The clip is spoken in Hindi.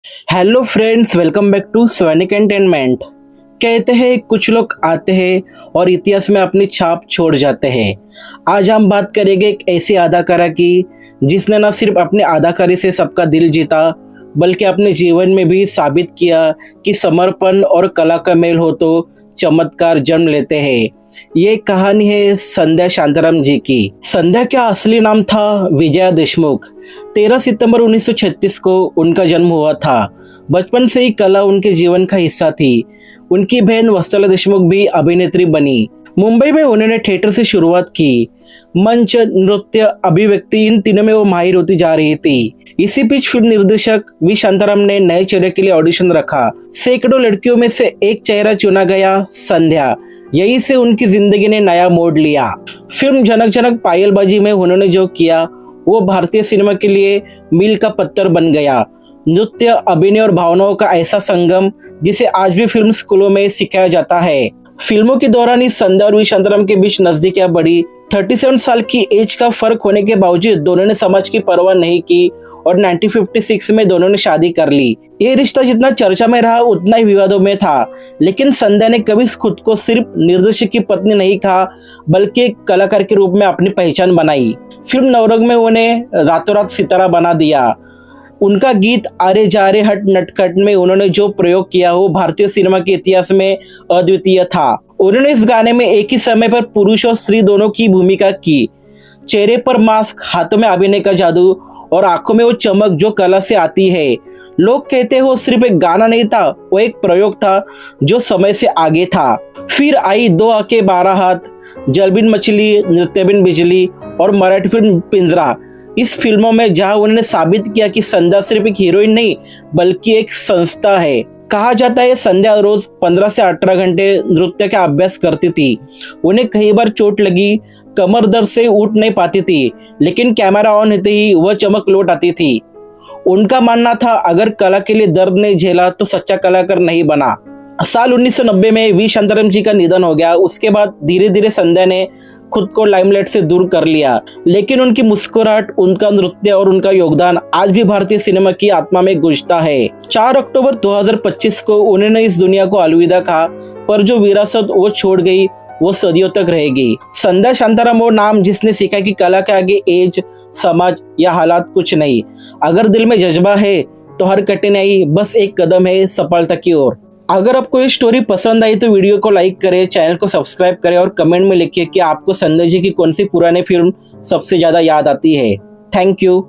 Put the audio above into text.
Hello friends, welcome back to Swanik Entertainment. कहते हैं कुछ लोग आते हैं और इतिहास में अपनी छाप छोड़ जाते हैं। आज हम बात करेंगे एक ऐसी अदाकारा की जिसने न सिर्फ अपनी अदाकारी से सबका दिल जीता बल्कि अपने जीवन में भी साबित किया कि समर्पण और कला का मेल हो तो चमत्कार जन्म लेते हैं। ये कहानी है संध्या शांताराम जी की। संध्या का असली नाम था विजया देशमुख। 13 सितंबर 1936 को उनका जन्म हुआ था। बचपन से ही कला उनके जीवन का हिस्सा थी। उनकी बहन वत्सला देशमुख भी अभिनेत्री बनी। मुंबई में उन्होंने थिएटर से शुरुआत की। मंच, नृत्य, अभिव्यक्ति, इन तीनों में वो माहिर होती जा रही थी। इसी बीच फिल्म निर्देशक वी शांताराम ने नए चेहरे के लिए ऑडिशन रखा। सैकड़ों लड़कियों में से एक चेहरा चुना गया, संध्या। यही से उनकी जिंदगी ने नया मोड़ लिया। फिल्म जनक जनक पायलबाजी में उन्होंने जो किया वो भारतीय सिनेमा के लिए मील का पत्थर बन गया। नृत्य, अभिनय और भावनाओं का ऐसा संगम जिसे आज भी फिल्म स्कूलों में सिखाया जाता है। फिल्मों के दौरान ही संध्या और वी शांताराम के बीच नजदीकियां बढ़ी। 37 साल की एज का फर्क होने के बावजूद दोनों ने समाज की परवाह नहीं की और 1956 में दोनों ने शादी कर ली। ये रिश्ता जितना चर्चा में रहा उतना ही विवादों में था, लेकिन संध्या ने कभी खुद को सिर्फ निर्देशक की पत्नी नहीं कहा बल्कि एक कलाकार के रूप में अपनी पहचान बनाई। फिल्म नवरंग में उन्हें रातों रात सितारा बना दिया। उनका गीत आरे जा रे हट नटखट में उन्होंने जो प्रयोग किया वो भारतीय सिनेमा के इतिहास में अद्वितीय था। उन्होंने इस गाने में एक ही समय पर पुरुष और स्त्री दोनों की भूमिका की। चेहरे पर मास्क, हाथों में अभिनय का जादू और आंखों में वो चमक जो कला से आती है। लोग कहते हैं वो सिर्फ एक गाना नहीं था, वो एक प्रयोग था जो समय से आगे था। फिर आई दो आंखें 12 हाथ, जल बिन मछली, नृत्य बिन बिजली और मराठी फिल्म पिंजरा। इस फिल्मों में जहां उन्होंने साबित किया कि संध्या सिर्फ एक हीरोइन नहीं बल्कि एक संस्था है। कहा जाता है संध्या रोज 15 से 18 घंटे नृत्य का अभ्यास करती थी। उन्हें कई बार चोट लगी, कमर दर्द से उठ नहीं पाती थी, लेकिन कैमरा ऑन होते ही वह चमक लौट आती थी। उनका मानना था अगर कला के लिए दर्द नहीं झेला तो सच्चा कलाकार नहीं बना। साल 1990 में वी शांताराम जी का निधन हो गया। उसके बाद धीरे धीरे संध्या ने खुद को लाइमलाइट से दूर कर लिया, लेकिन उनकी मुस्कुराहट, उनका नृत्य और उनका योगदान आज भी भारतीय सिनेमा की आत्मा में गूंजता है। 4 अक्टूबर 2025 को उन्होंने इस दुनिया को अलविदा कहा, पर जो विरासत वो छोड़ गई वो सदियों तक रहेगी। संध्या शांताराम वो नाम जिसने सीखा कि कला के आगे एज, समाज या हालात कुछ नहीं। अगर दिल में जज्बा है तो हर कठिनाई बस एक कदम है सफलता की ओर। अगर आपको ये स्टोरी पसंद आई तो वीडियो को लाइक करें, चैनल को सब्सक्राइब करें और कमेंट में लिखिए कि आपको संध्या जी की कौन सी पुरानी फिल्म सबसे ज्यादा याद आती है। Thank you.